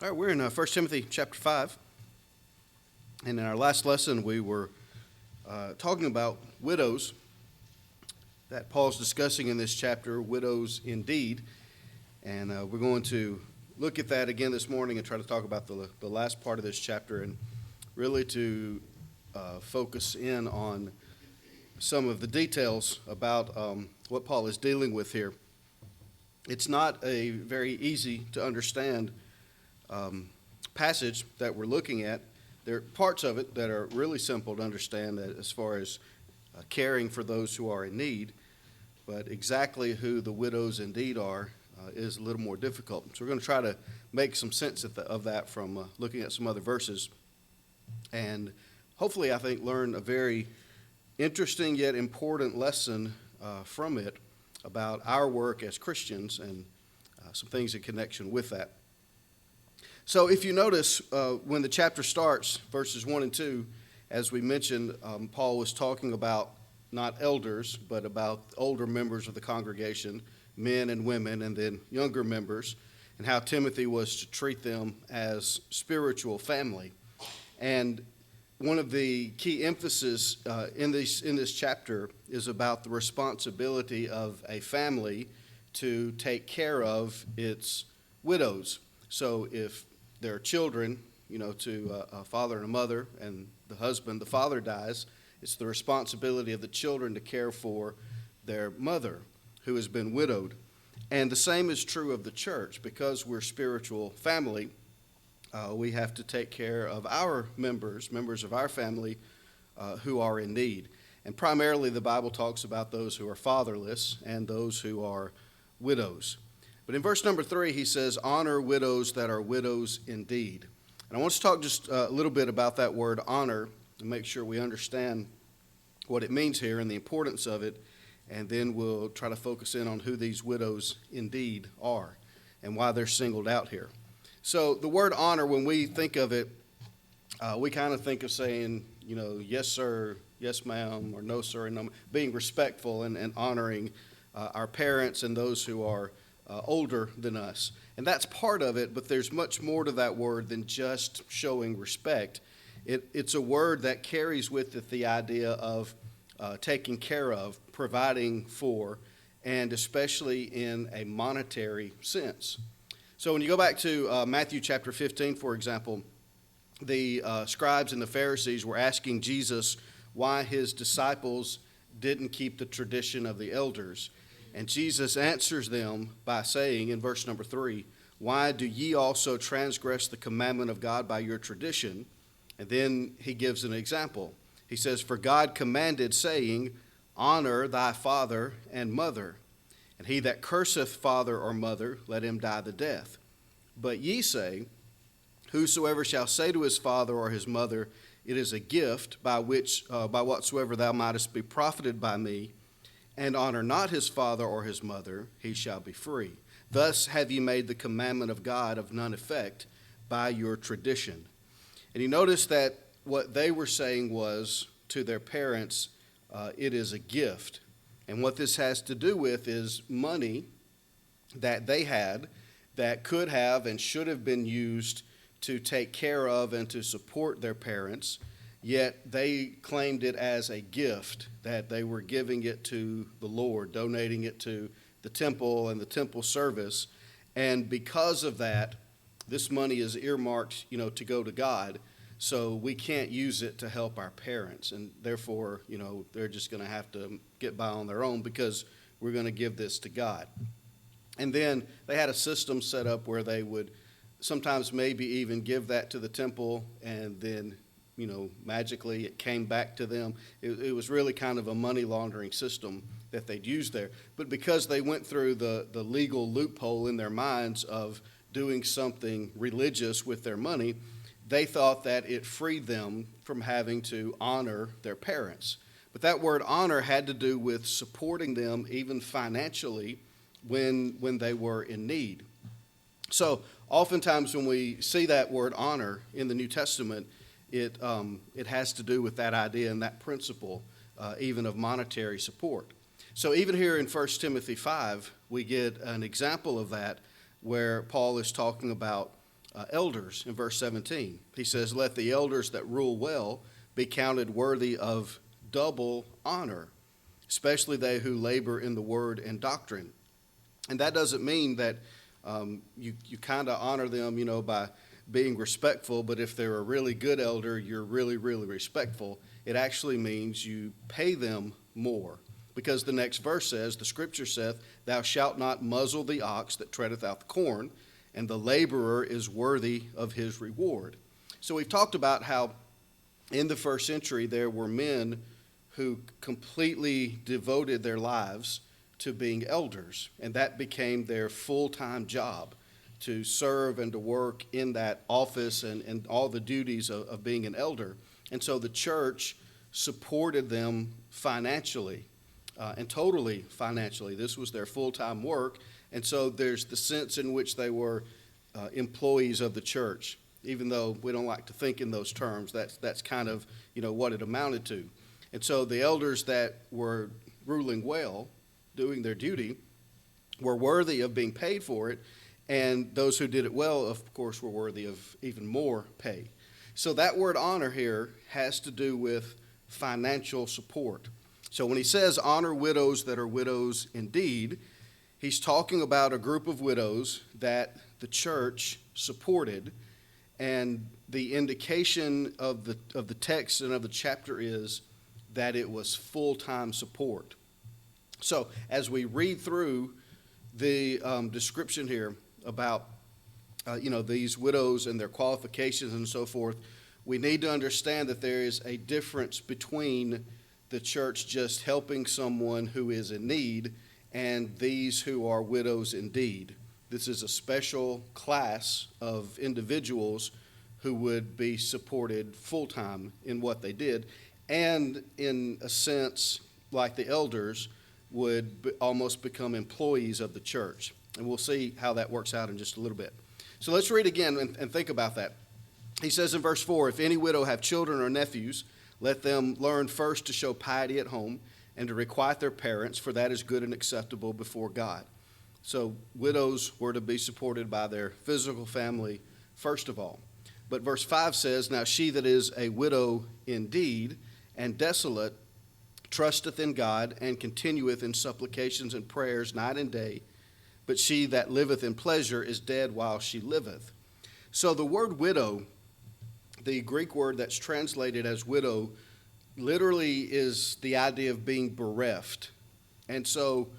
All right, we're in 1 Timothy chapter 5, and in our last lesson we were talking about widows that Paul's discussing in this chapter, widows indeed, and we're going to look at that again this morning and try to talk about the last part of this chapter and really to focus in on some of the details about what Paul is dealing with here. It's not a very easy to understand passage that we're looking at. There are parts of it that are really simple to understand as far as caring for those who are in need, but exactly who the widows indeed are is a little more difficult. So we're going to try to make some sense of that from looking at some other verses, and hopefully I think learn a very interesting yet important lesson from it about our work as Christians and some things in connection with that. So if you notice, when the chapter starts, verses 1 and 2, as we mentioned, Paul was talking about not elders, but about older members of the congregation, men and women, and then younger members, and how Timothy was to treat them as spiritual family. And one of the key emphasis in this chapter is about the responsibility of a family to take care of its widows. So if there are children, to a father and a mother, and the father dies, it's the responsibility of the children to care for their mother who has been widowed. And the same is true of the church. Because we're spiritual family, we have to take care of our members of our family who are in need. And primarily the Bible talks about those who are fatherless and those who are widows. But in verse number 3, he says, honor widows that are widows indeed. And I want to talk just a little bit about that word honor and make sure we understand what it means here and the importance of it. And then we'll try to focus in on who these widows indeed are and why they're singled out here. So the word honor, when we think of it, we kind of think of saying, yes, sir, yes, ma'am, or no, sir, and no, being respectful and honoring our parents and those who are older than us. And that's part of it, but there's much more to that word than just showing respect. It's a word that carries with it the idea of taking care of, providing for, and especially in a monetary sense. So when you go back to Matthew chapter 15, for example, the scribes and the Pharisees were asking Jesus why his disciples didn't keep the tradition of the elders. And Jesus answers them by saying in verse number 3, why do ye also transgress the commandment of God by your tradition? And then he gives an example. He says, for God commanded, saying, honor thy father and mother. And he that curseth father or mother, let him die the death. But ye say, whosoever shall say to his father or his mother, it is a gift by whatsoever thou mightest be profited by me, and honor not his father or his mother, he shall be free. Thus have ye made the commandment of God of none effect by your tradition. And you notice that what they were saying was to their parents, it is a gift. And what this has to do with is money that they had that could have and should have been used to take care of and to support their parents, yet they claimed it as a gift, that they were giving it to the Lord, donating it to the temple and the temple service. And because of that, this money is earmarked, to go to God. So we can't use it to help our parents. And therefore, they're just going to have to get by on their own because we're going to give this to God. And then they had a system set up where they would sometimes maybe even give that to the temple and then magically it came back to them. It was really kind of a money laundering system that they'd use there. But because they went through the legal loophole in their minds of doing something religious with their money, they thought that it freed them from having to honor their parents. But that word honor had to do with supporting them even financially when they were in need. So oftentimes when we see that word honor in the New Testament, it has to do with that idea and that principle, even of monetary support. So even here in 1 Timothy 5, we get an example of that where Paul is talking about elders in verse 17. He says, "Let the elders that rule well be counted worthy of double honor, especially they who labor in the word and doctrine." And that doesn't mean that you kind of honor them, by being respectful, but if they're a really good elder, you're really, really respectful. It actually means you pay them more. Because the next verse says, the scripture saith, "Thou shalt not muzzle the ox that treadeth out the corn, and the laborer is worthy of his reward." So we've talked about how in the first century there were men who completely devoted their lives to being elders, and that became their full-time job, to serve and to work in that office and all the duties of being an elder. And so the church supported them financially, and totally financially. This was their full-time work, and so there's the sense in which they were employees of the church. Even though we don't like to think in those terms, that's kind of what it amounted to. And so the elders that were ruling well, doing their duty, were worthy of being paid for it, and those who did it well, of course, were worthy of even more pay. So that word honor here has to do with financial support. So when he says honor widows that are widows indeed, he's talking about a group of widows that the church supported, and the indication of the text and of the chapter is that it was full-time support. So as we read through the description here about these widows and their qualifications and so forth, we need to understand that there is a difference between the church just helping someone who is in need and these who are widows indeed. This is a special class of individuals who would be supported full-time in what they did, and in a sense, like the elders, would almost become employees of the church. And we'll see how that works out in just a little bit. So let's read again and think about that. He says in verse 4, "If any widow have children or nephews, let them learn first to show piety at home and to requite their parents, for that is good and acceptable before God." So widows were to be supported by their physical family first of all. But verse 5 says, "Now she that is a widow indeed and desolate trusteth in God and continueth in supplications and prayers night and day. But she that liveth in pleasure is dead while she liveth." So the word widow, the Greek word that's translated as widow, literally is the idea of being bereft. And so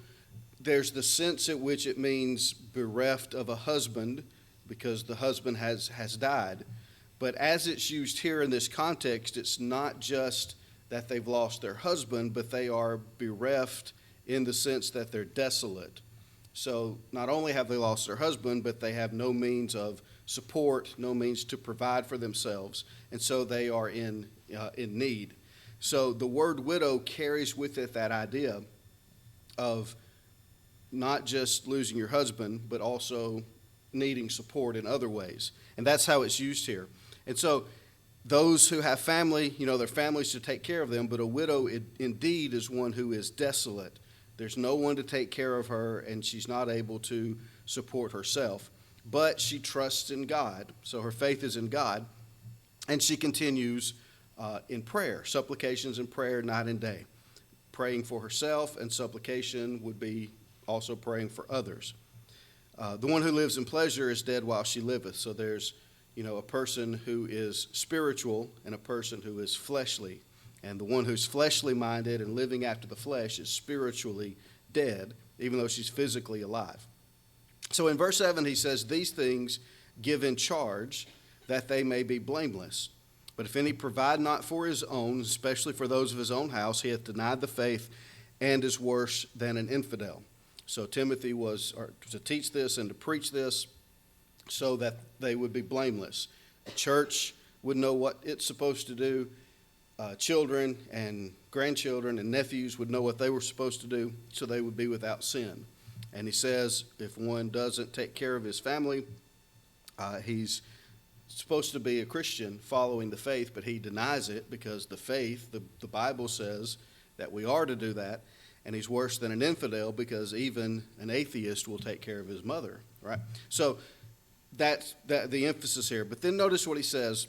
there's the sense at which it means bereft of a husband because the husband has died. But as it's used here in this context, it's not just that they've lost their husband, but they are bereft in the sense that they're desolate. So not only have they lost their husband, but they have no means of support, no means to provide for themselves, and so they are in need. So the word widow carries with it that idea of not just losing your husband, but also needing support in other ways. And that's how it's used here. And so those who have family, their families to take care of them, but a widow indeed is one who is desolate. There's no one to take care of her, and she's not able to support herself. But she trusts in God, so her faith is in God, and she continues in prayer, supplications and prayer night and day. Praying for herself, and supplication would be also praying for others. The one who lives in pleasure is dead while she liveth. So there's a person who is spiritual and a person who is fleshly. And the one who's fleshly minded and living after the flesh is spiritually dead, even though she's physically alive. So in verse 7, he says, "These things give in charge, that they may be blameless. But if any provide not for his own, especially for those of his own house, he hath denied the faith and is worse than an infidel." So Timothy was to teach this and to preach this so that they would be blameless. The church would know what it's supposed to do. Children and grandchildren and nephews would know what they were supposed to do, so they would be without sin. And he says if one doesn't take care of his family, he's supposed to be a Christian following the faith, but he denies it because the faith, the Bible says that we are to do that. And he's worse than an infidel because even an atheist will take care of his mother, right? So that's the emphasis here. But then notice what he says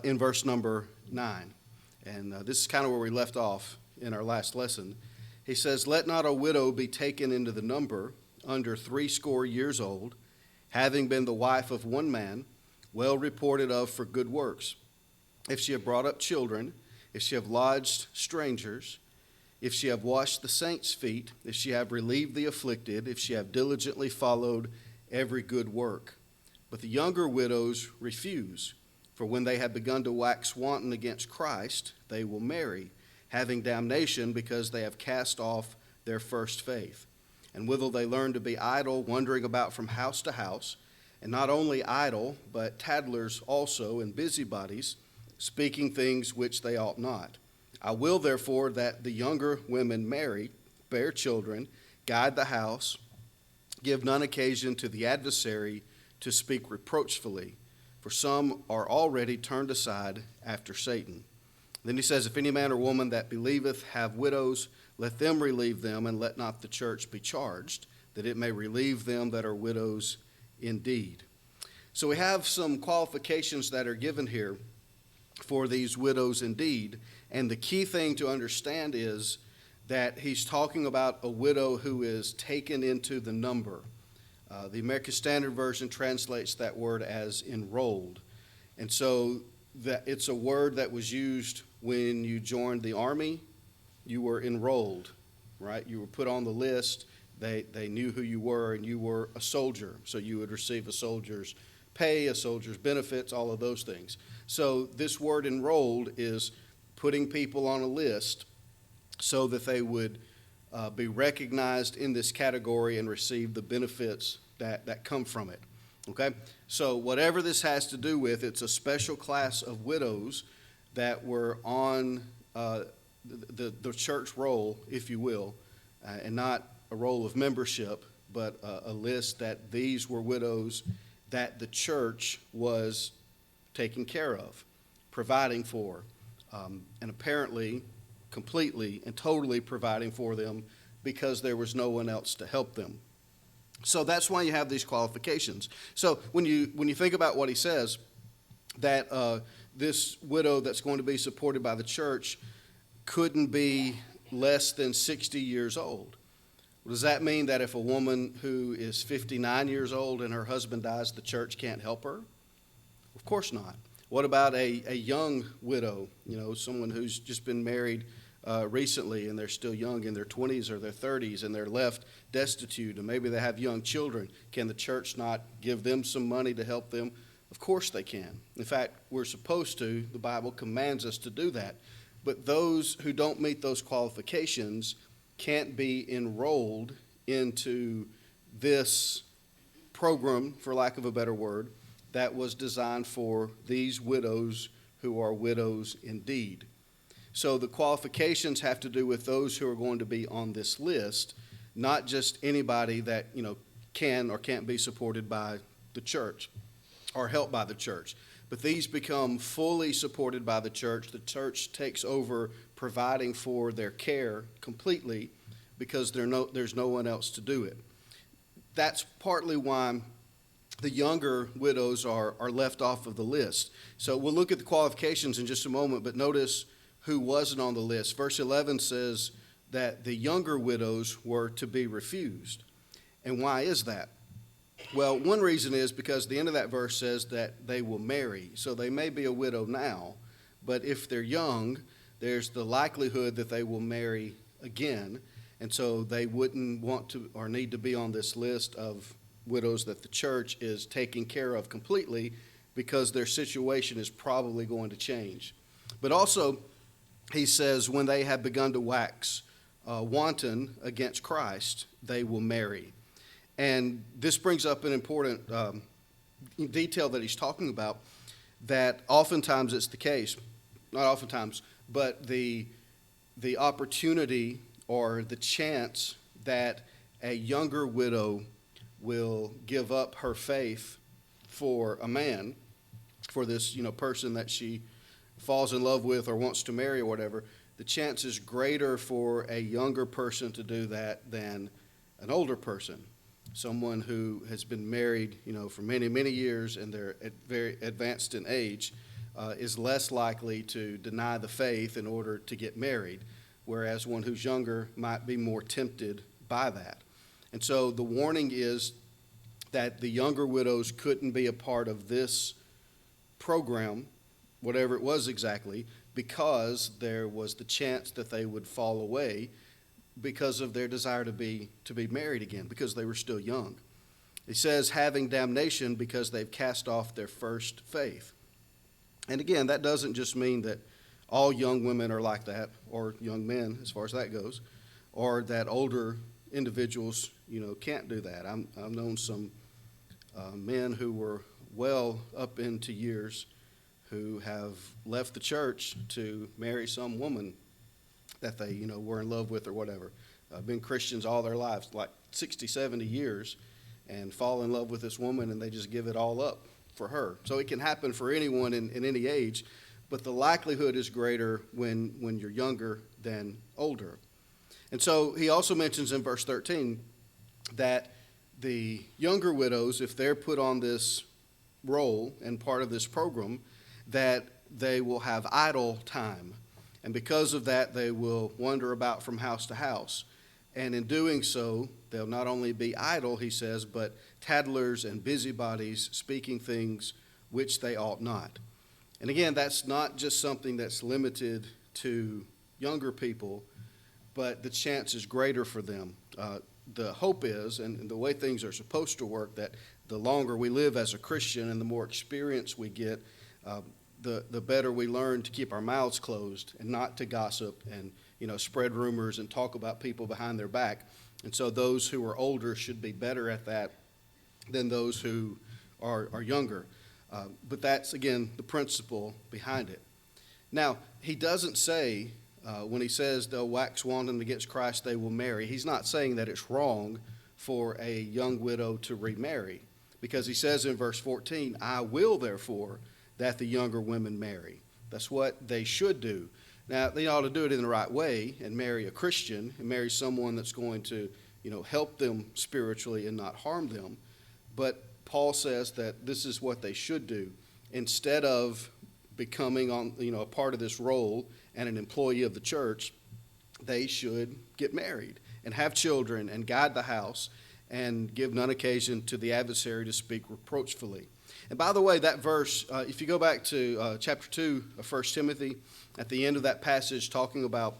in verse number 9. And this is kind of where we left off in our last lesson. He says, "Let not a widow be taken into the number under 80 years old, having been the wife of one man, well reported of for good works. If she have brought up children, if she have lodged strangers, if she have washed the saints' feet, if she have relieved the afflicted, if she have diligently followed every good work. But the younger widows refuse, for when they have begun to wax wanton against Christ, they will marry, having damnation because they have cast off their first faith. And withal they learn to be idle, wandering about from house to house, and not only idle, but tattlers also, and busybodies, speaking things which they ought not. I will therefore that the younger women marry, bear children, guide the house, give none occasion to the adversary to speak reproachfully, for some are already turned aside after Satan." Then he says, "If any man or woman that believeth have widows, let them relieve them, and let not the church be charged, that it may relieve them that are widows indeed." So we have some qualifications that are given here for these widows indeed. And the key thing to understand is that he's talking about a widow who is taken into the number. The American Standard Version translates that word as enrolled. And so that it's a word that was used when you joined the army. You were enrolled, right? You were put on the list. They knew who you were, and you were a soldier. So you would receive a soldier's pay, a soldier's benefits, all of those things. So this word enrolled is putting people on a list so that they would be recognized in this category and receive the benefits that come from it. Okay? So whatever this has to do with, it's a special class of widows that were on the church roll, if you will, and not a roll of membership, but a list that these were widows that the church was taking care of, providing for, and apparently completely and totally providing for them because there was no one else to help them. So that's why you have these qualifications. So when you think about what he says, that this widow that's going to be supported by the church couldn't be less than 60 years old. Does that mean that if a woman who is 59 years old and her husband dies, the church can't help her? Of course not. What about a young widow, someone who's just been married recently and they're still young in their 20s or their 30s and they're left destitute and maybe they have young children? Can the church not give them some money to help them? Of course they can. In fact, we're supposed to. The Bible commands us to do that. But those who don't meet those qualifications can't be enrolled into this program, for lack of a better word, that was designed for these widows who are widows indeed. So the qualifications have to do with those who are going to be on this list, not just anybody that can or can't be supported by the church or helped by the church. But these become fully supported by the church. The church takes over providing for their care completely because there's no one else to do it. That's partly why the younger widows are left off of the list. So we'll look at the qualifications in just a moment, but notice who wasn't on the list. Verse 11 says that the younger widows were to be refused. And why is that? Well, one reason is because the end of that verse says that they will marry. So they may be a widow now, but if they're young, there's the likelihood that they will marry again. And so they wouldn't want to or need to be on this list of widows that the church is taking care of completely because their situation is probably going to change. But also, he says, when they have begun to wax wanton against Christ, they will marry. And this brings up an important detail that he's talking about, that oftentimes it's the case, not oftentimes, but the opportunity or the chance that a younger widow will give up her faith for a man, for this person that she falls in love with or wants to marry or whatever, the chance is greater for a younger person to do that than an older person. someone who has been married, for many, many years and they're very advanced in age, is less likely to deny the faith in order to get married, whereas one who's younger might be more tempted by that. And so the warning is that the younger widows couldn't be a part of this program, whatever it was exactly, because there was the chance that they would fall away because of their desire to be married again, because they were still young. He says, having damnation because they've cast off their first faith. And again, that doesn't just mean that all young women are like that, or young men, as far as that goes, or that older individuals, can't do that. I've known some men who were well up into years who have left the church to marry some woman that they, were in love with or whatever. Been Christians all their lives, like 60, 70 years, and fall in love with this woman, and they just give it all up for her. So it can happen for anyone in any age, but the likelihood is greater when you're younger than older. And so he also mentions in verse 13 that the younger widows, if they're put on this role and part of this program, that they will have idle time. And because of that, they will wander about from house to house. And in doing so, they'll not only be idle, he says, but tattlers and busybodies, speaking things which they ought not. And again, that's not just something that's limited to younger people, but the chance is greater for them. The hope is, and the way things are supposed to work, that the longer we live as a Christian and the more experience we get, the better we learn to keep our mouths closed and not to gossip and spread rumors and talk about people behind their back. And so those who are older should be better at that than those who are younger. But that's, again, the principle behind it. Now, he doesn't say, when he says they'll wax wanton against Christ, they will marry, he's not saying that it's wrong for a young widow to remarry, because he says in verse 14, I will therefore that the younger women marry. That's what they should do. Now, they ought to do it in the right way and marry a Christian and marry someone that's going to, help them spiritually and not harm them. But Paul says that this is what they should do. Instead of becoming a part of this role and an employee of the church, they should get married and have children and guide the house and give none occasion to the adversary to speak reproachfully. And by the way, that verse, if you go back to chapter 2 of 1 Timothy, at the end of that passage talking about,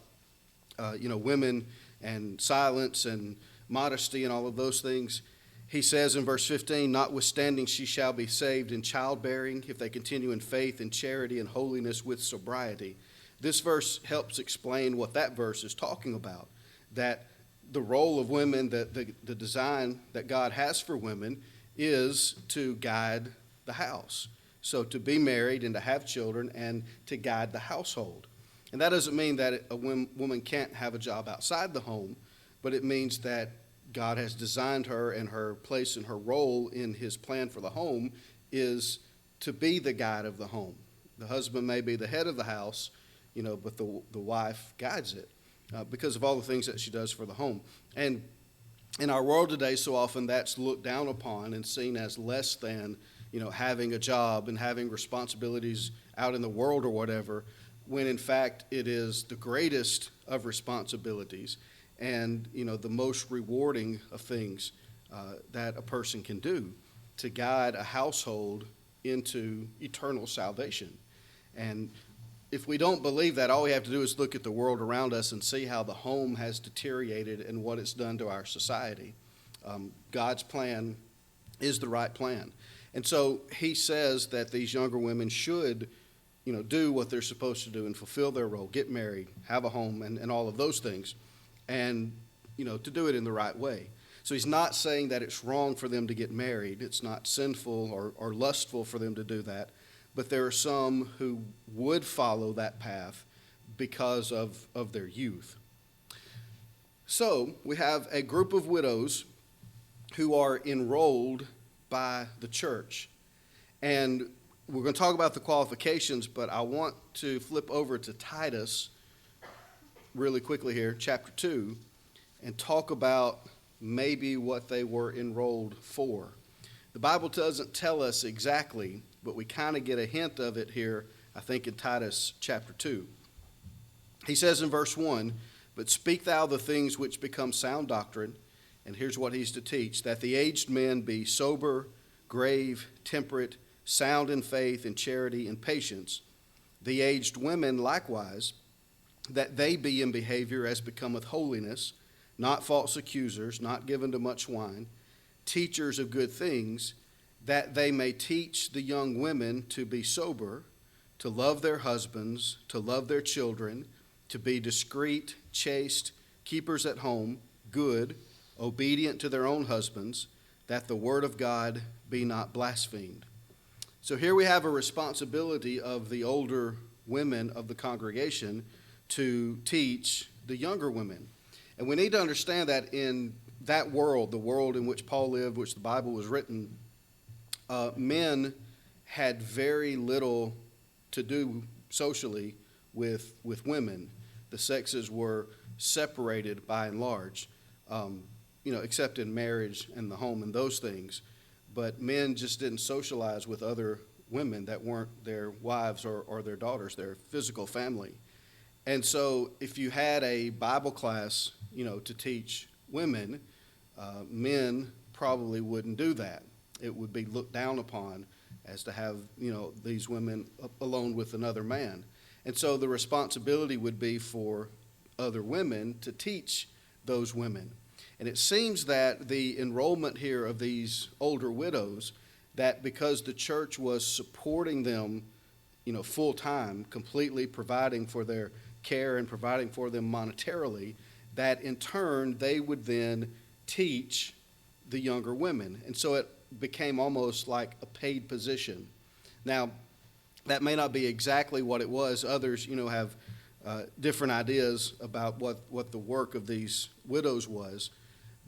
women and silence and modesty and all of those things, he says in verse 15, notwithstanding she shall be saved in childbearing if they continue in faith and charity and holiness with sobriety. This verse helps explain what that verse is talking about, that the role of women, the design that God has for women is to guide the house. So to be married and to have children and to guide the household. And that doesn't mean that a woman can't have a job outside the home, but it means that God has designed her, and her place and her role in his plan for the home is to be the guide of the home. The husband may be the head of the house, but the wife guides it because of all the things that she does for the home. And in our world today, so often that's looked down upon and seen as less than, having a job and having responsibilities out in the world or whatever, when in fact it is the greatest of responsibilities and, the most rewarding of things that a person can do to guide a household into eternal salvation. And if we don't believe that, all we have to do is look at the world around us and see how the home has deteriorated and what it's done to our society. God's plan is the right plan. And so he says that these younger women should, do what they're supposed to do and fulfill their role, get married, have a home, and all of those things, and, to do it in the right way. So he's not saying that it's wrong for them to get married. It's not sinful or lustful for them to do that. But there are some who would follow that path because of their youth. So we have a group of widows who are enrolled by the church. And we're going to talk about the qualifications, but I want to flip over to Titus really quickly here, chapter 2, and talk about maybe what they were enrolled for. The Bible doesn't tell us exactly, but we kind of get a hint of it here, I think, in Titus chapter 2. He says in verse 1, "But speak thou the things which become sound doctrine," and here's what he's to teach, "that the aged men be sober, grave, temperate, sound in faith, in charity, and patience. The aged women likewise, that they be in behavior as becometh holiness, not false accusers, not given to much wine, teachers of good things, that they may teach the young women to be sober, to love their husbands, to love their children, to be discreet, chaste, keepers at home, good, obedient to their own husbands, that the word of God be not blasphemed." So here we have a responsibility of the older women of the congregation to teach the younger women. And we need to understand that in that world, the world in which Paul lived, which the Bible was written, men had very little to do socially with women. The sexes were separated by and large, except in marriage and the home and those things. But men just didn't socialize with other women that weren't their wives or their daughters, their physical family. And so if you had a Bible class, to teach women, men probably wouldn't do that. It would be looked down upon as to have, these women alone with another man. And so the responsibility would be for other women to teach those women. And it seems that the enrollment here of these older widows, that because the church was supporting them, full time, completely providing for their care and providing for them monetarily, that in turn they would then teach the younger women. And so it became almost like a paid position. Now, that may not be exactly what it was. Others, have different ideas about what the work of these widows was.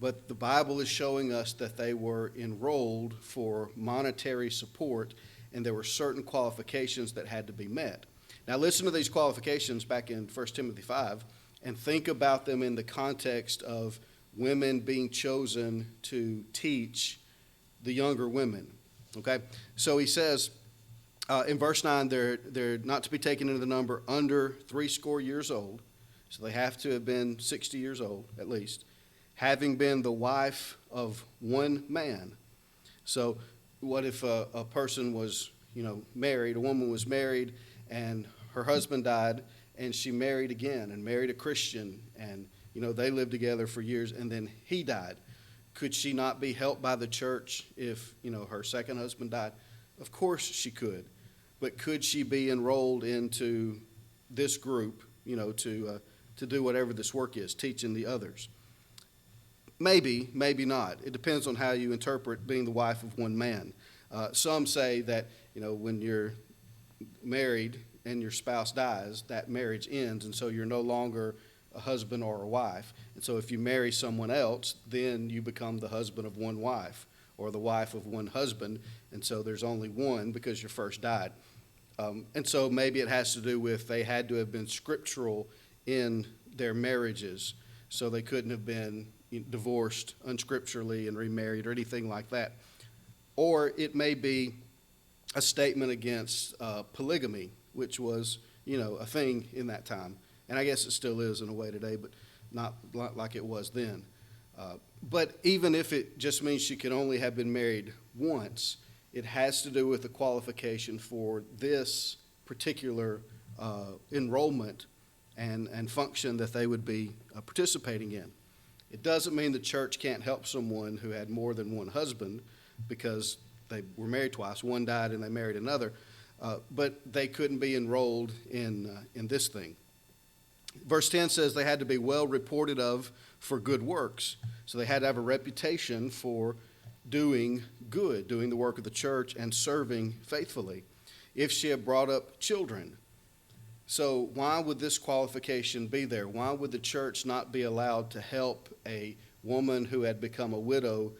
But the Bible is showing us that they were enrolled for monetary support, and there were certain qualifications that had to be met. Now listen to these qualifications back in 1 Timothy 5, and think about them in the context of women being chosen to teach the younger women. Okay? So he says in verse 9, they're not to be taken into the number under 60 years old. So they have to have been 60 years old at least, having been the wife of one man. So what if a person was, married, a woman was married, and her husband died, and she married again and married a Christian, and, they lived together for years, and then he died. Could she not be helped by the church if, her second husband died? Of course she could. But could she be enrolled into this group, to do whatever this work is, teaching the others? Maybe, maybe not. It depends on how you interpret being the wife of one man. Some say that, when you're married and your spouse dies, that marriage ends, and so you're no longer a husband or a wife. And so if you marry someone else, then you become the husband of one wife or the wife of one husband, and so there's only one because your first died. And so maybe it has to do with they had to have been scriptural in their marriages, so they couldn't have been divorced unscripturally and remarried or anything like that. Or it may be a statement against polygamy, which was, a thing in that time. And I guess it still is in a way today, but not like it was then. But even if it just means she can only have been married once, it has to do with the qualification for this particular enrollment and function that they would be participating in. It doesn't mean the church can't help someone who had more than one husband because they were married twice. One died and they married another. But they couldn't be enrolled in this thing. Verse 10 says they had to be well reported of for good works. So they had to have a reputation for doing good, doing the work of the church and serving faithfully. If she had brought up children. So why would this qualification be there? Why would the church not be allowed to help a woman who had become a widow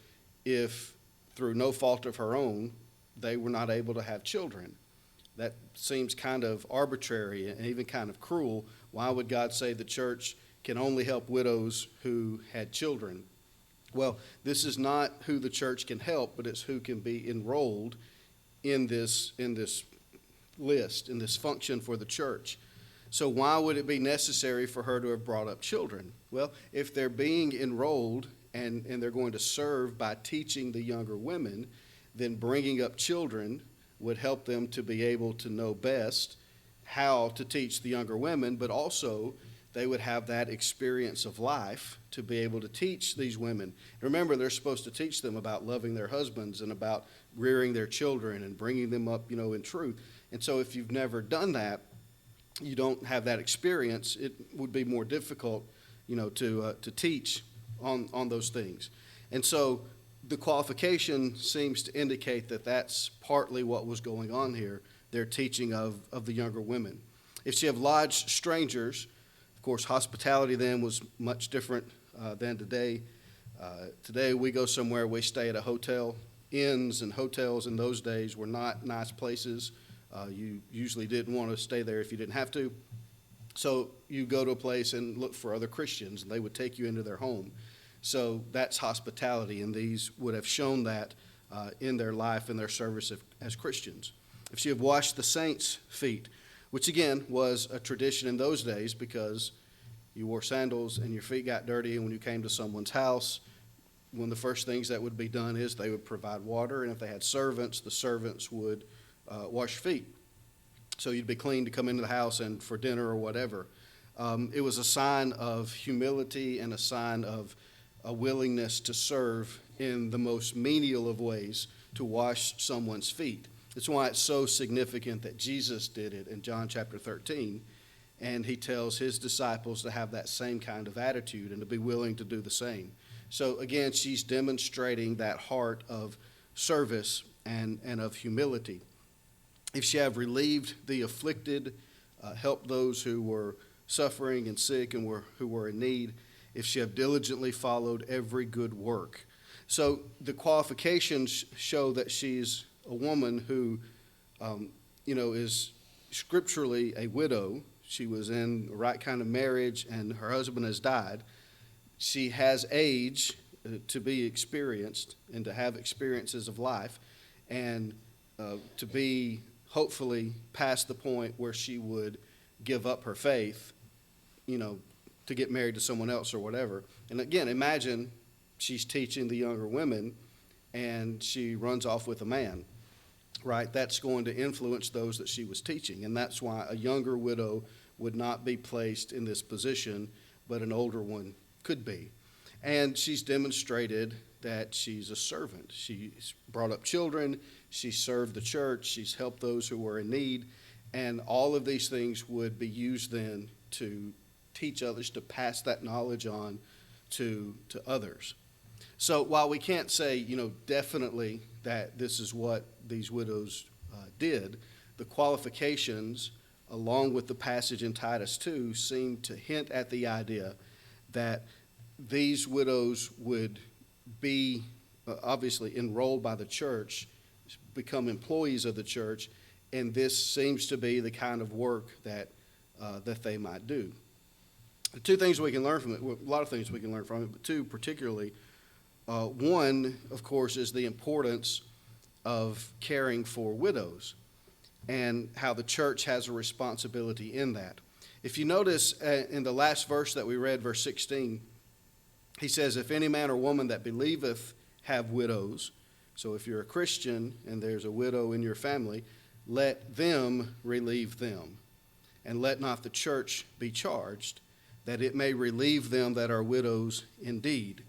if, through no fault of her own, they were not able to have children? That seems kind of arbitrary and even kind of cruel. Why would God say the church can only help widows who had children? Well, this is not who the church can help, but it's who can be enrolled in this list, in this function for the church. So why would it be necessary for her to have brought up children? Well, if they're being enrolled and they're going to serve by teaching the younger women, then bringing up children would help them to be able to know best how to teach the younger women, but also they would have that experience of life to be able to teach these women. Remember, they're supposed to teach them about loving their husbands and about rearing their children and bringing them up, in truth. And so if you've never done that, you don't have that experience, it would be more difficult, to teach on those things. And so the qualification seems to indicate that that's partly what was going on here, their teaching of the younger women. If she have lodged strangers, of course, hospitality then was much different than today. Today we go somewhere, we stay at a hotel. Inns and hotels in those days were not nice places. You usually didn't want to stay there if you didn't have to. So you go to a place and look for other Christians, and they would take you into their home. So that's hospitality, and these would have shown that in their life and their service as Christians. If she have washed the saints' feet, which again was a tradition in those days because you wore sandals and your feet got dirty, and when you came to someone's house, one of the first things that would be done is they would provide water, and if they had servants, the servants would wash feet. So you'd be clean to come into the house and for dinner or whatever. It was a sign of humility and a sign of a willingness to serve in the most menial of ways to wash someone's feet. That's why it's so significant that Jesus did it in John chapter 13, and he tells his disciples to have that same kind of attitude and to be willing to do the same. So again, she's demonstrating that heart of service and of humility. If she have relieved the afflicted, helped those who were suffering and sick and who were in need, if she have diligently followed every good work. So the qualifications show that she's a woman who, is scripturally a widow. She was in the right kind of marriage and her husband has died. She has age to be experienced and to have experiences of life and to be hopefully past the point where she would give up her faith, to get married to someone else or whatever. And again, imagine she's teaching the younger women and she runs off with a man, right? That's going to influence those that she was teaching. And that's why a younger widow would not be placed in this position, but an older one could be. And she's demonstrated that she's a servant. She's brought up children, she served the church, she's helped those who were in need, and all of these things would be used then to teach others, to pass that knowledge on to others. So while we can't say, definitely that this is what these widows did, the qualifications, along with the passage in Titus 2, seem to hint at the idea that these widows would be obviously enrolled by the church, become employees of the church, and this seems to be the kind of work that they might do. The two things we can learn from it, well, a lot of things we can learn from it, but two particularly. One, of course, is the importance of caring for widows and how the church has a responsibility in that. If you notice in the last verse that we read, verse 16, he says, if any man or woman that believeth have widows, so if you're a Christian and there's a widow in your family, let them relieve them, and let not the church be charged, that it may relieve them that are widows indeed.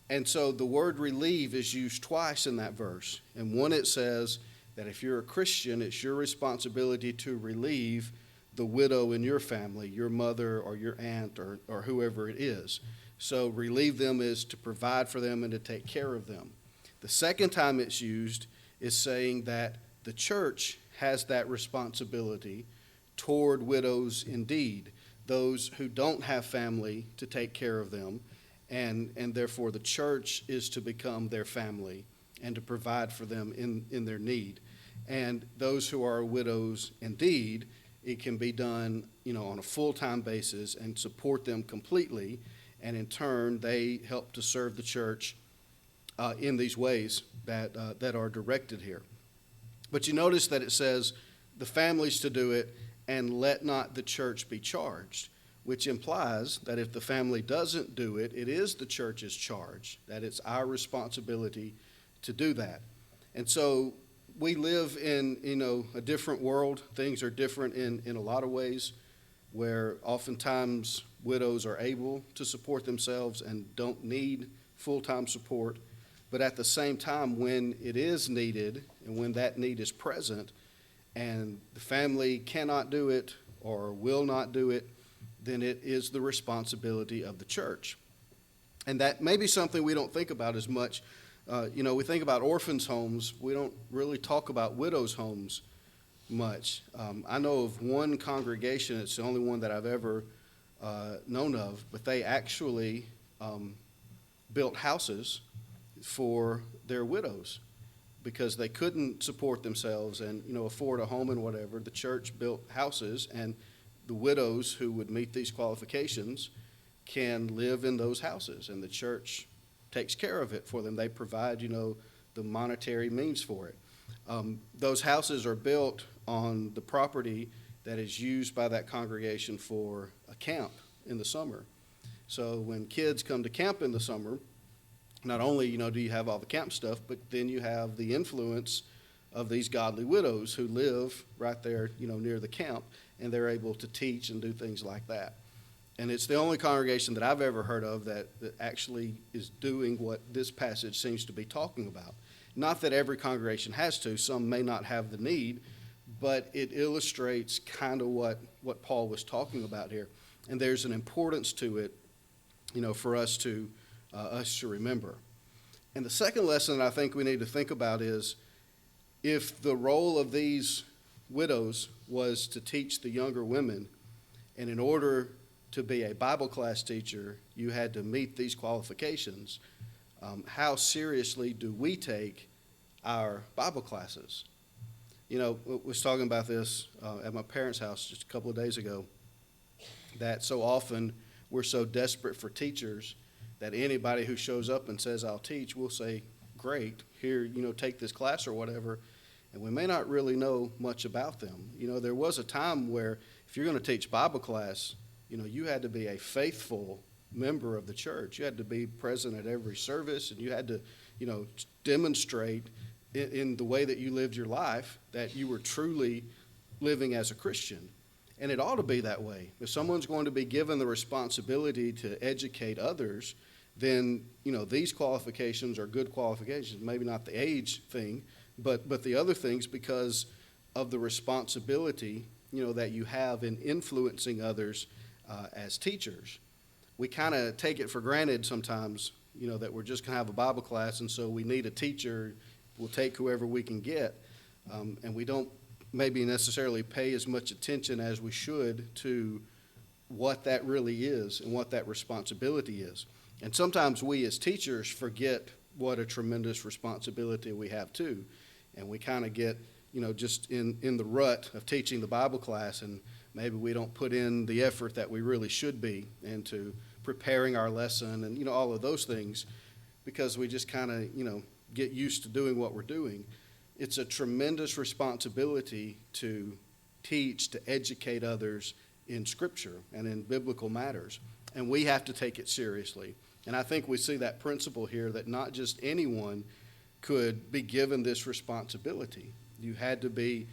And so the word relieve is used twice in that verse. And one, it says that if you're a Christian, it's your responsibility to relieve the widow in your family, your mother or your aunt or whoever it is. So relieve them is to provide for them and to take care of them. The second time it's used is saying that the church has that responsibility toward widows indeed, those who don't have family to take care of them, and therefore the church is to become their family and to provide for them in their need. And those who are widows indeed, it can be done, on a full-time basis and support them completely. and in turn, they help to serve the church in these ways that are directed here. But you notice that it says the families to do it, and let not the church be charged, which implies that if the family doesn't do it, it is the church's charge, that it's our responsibility to do that. And so we live in, a different world. Things are different in a lot of ways, where oftentimes widows are able to support themselves and don't need full-time support. But at the same time, when it is needed and when that need is present and the family cannot do it or will not do it, then it is the responsibility of the church. And that may be something we don't think about as much. We think about orphans' homes. We don't really talk about widows' homes much. I know of one congregation, it's the only one that I've ever known of, but they actually built houses for their widows because they couldn't support themselves and afford a home and whatever. The church built houses, and the widows who would meet these qualifications can live in those houses, and the church takes care of it for them. They provide the monetary means for it. Those houses are built on the property that is used by that congregation for a camp in the summer. So when kids come to camp in the summer, not only, do you have all the camp stuff, but then you have the influence of these godly widows who live right there, near the camp, and they're able to teach and do things like that. And it's the only congregation that I've ever heard of that actually is doing what this passage seems to be talking about. Not that every congregation has to. Some may not have the need, but it illustrates kind of what Paul was talking about here. And there's an importance to it, for us to remember. And the second lesson that I think we need to think about is if the role of these widows was to teach the younger women, and in order to be a Bible class teacher, you had to meet these qualifications, how seriously do we take our Bible classes? I was talking about this at my parents' house just a couple of days ago, that so often we're so desperate for teachers that anybody who shows up and says, I'll teach, we'll say, great, here, take this class or whatever, and we may not really know much about them. There was a time where if you're going to teach Bible class, you had to be a faithful member of the church. You had to be present at every service, and you had to, demonstrate in the way that you lived your life that you were truly living as a Christian. And it ought to be that way. If someone's going to be given the responsibility to educate others, then, these qualifications are good qualifications. Maybe not the age thing, but the other things because of the responsibility, that you have in influencing others as teachers. We kind of take it for granted sometimes, that we're just going to have a Bible class, and so we need a teacher. We'll take whoever we can get, and we don't maybe necessarily pay as much attention as we should to what that really is and what that responsibility is. And sometimes we as teachers forget what a tremendous responsibility we have too, and we kind of get, just in the rut of teaching the Bible class, and maybe we don't put in the effort that we really should be into preparing our lesson and, all of those things because we just kind of, get used to doing what we're doing. It's a tremendous responsibility to teach, to educate others in Scripture and in biblical matters, and we have to take it seriously. And I think we see that principle here that not just anyone could be given this responsibility. You had to be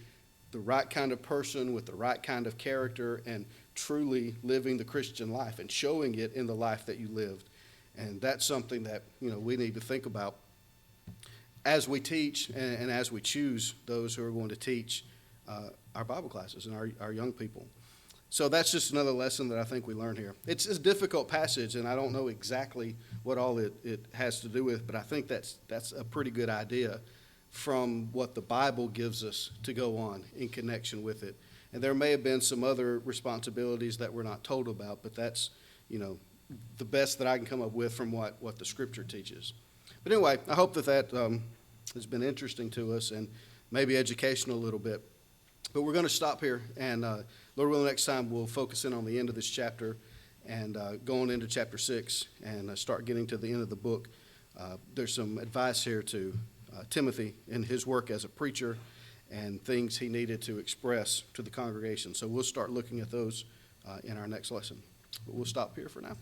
the right kind of person with the right kind of character and truly living the Christian life and showing it in the life that you lived. And that's something that, we need to think about as we teach and as we choose those who are going to teach our Bible classes and our young people. So that's just another lesson that I think we learn here. It's a difficult passage, and I don't know exactly what all it has to do with, but I think that's a pretty good idea from what the Bible gives us to go on in connection with it. And there may have been some other responsibilities that we're not told about, but that's, the best that I can come up with from what the Scripture teaches. But anyway, I hope that has been interesting to us and maybe educational a little bit. But we're going to stop here, and Lord willing, next time we'll focus in on the end of this chapter And going into chapter 6 and start getting to the end of the book, there's some advice here to Timothy in his work as a preacher and things he needed to express to the congregation. So we'll start looking at those in our next lesson. But we'll stop here for now.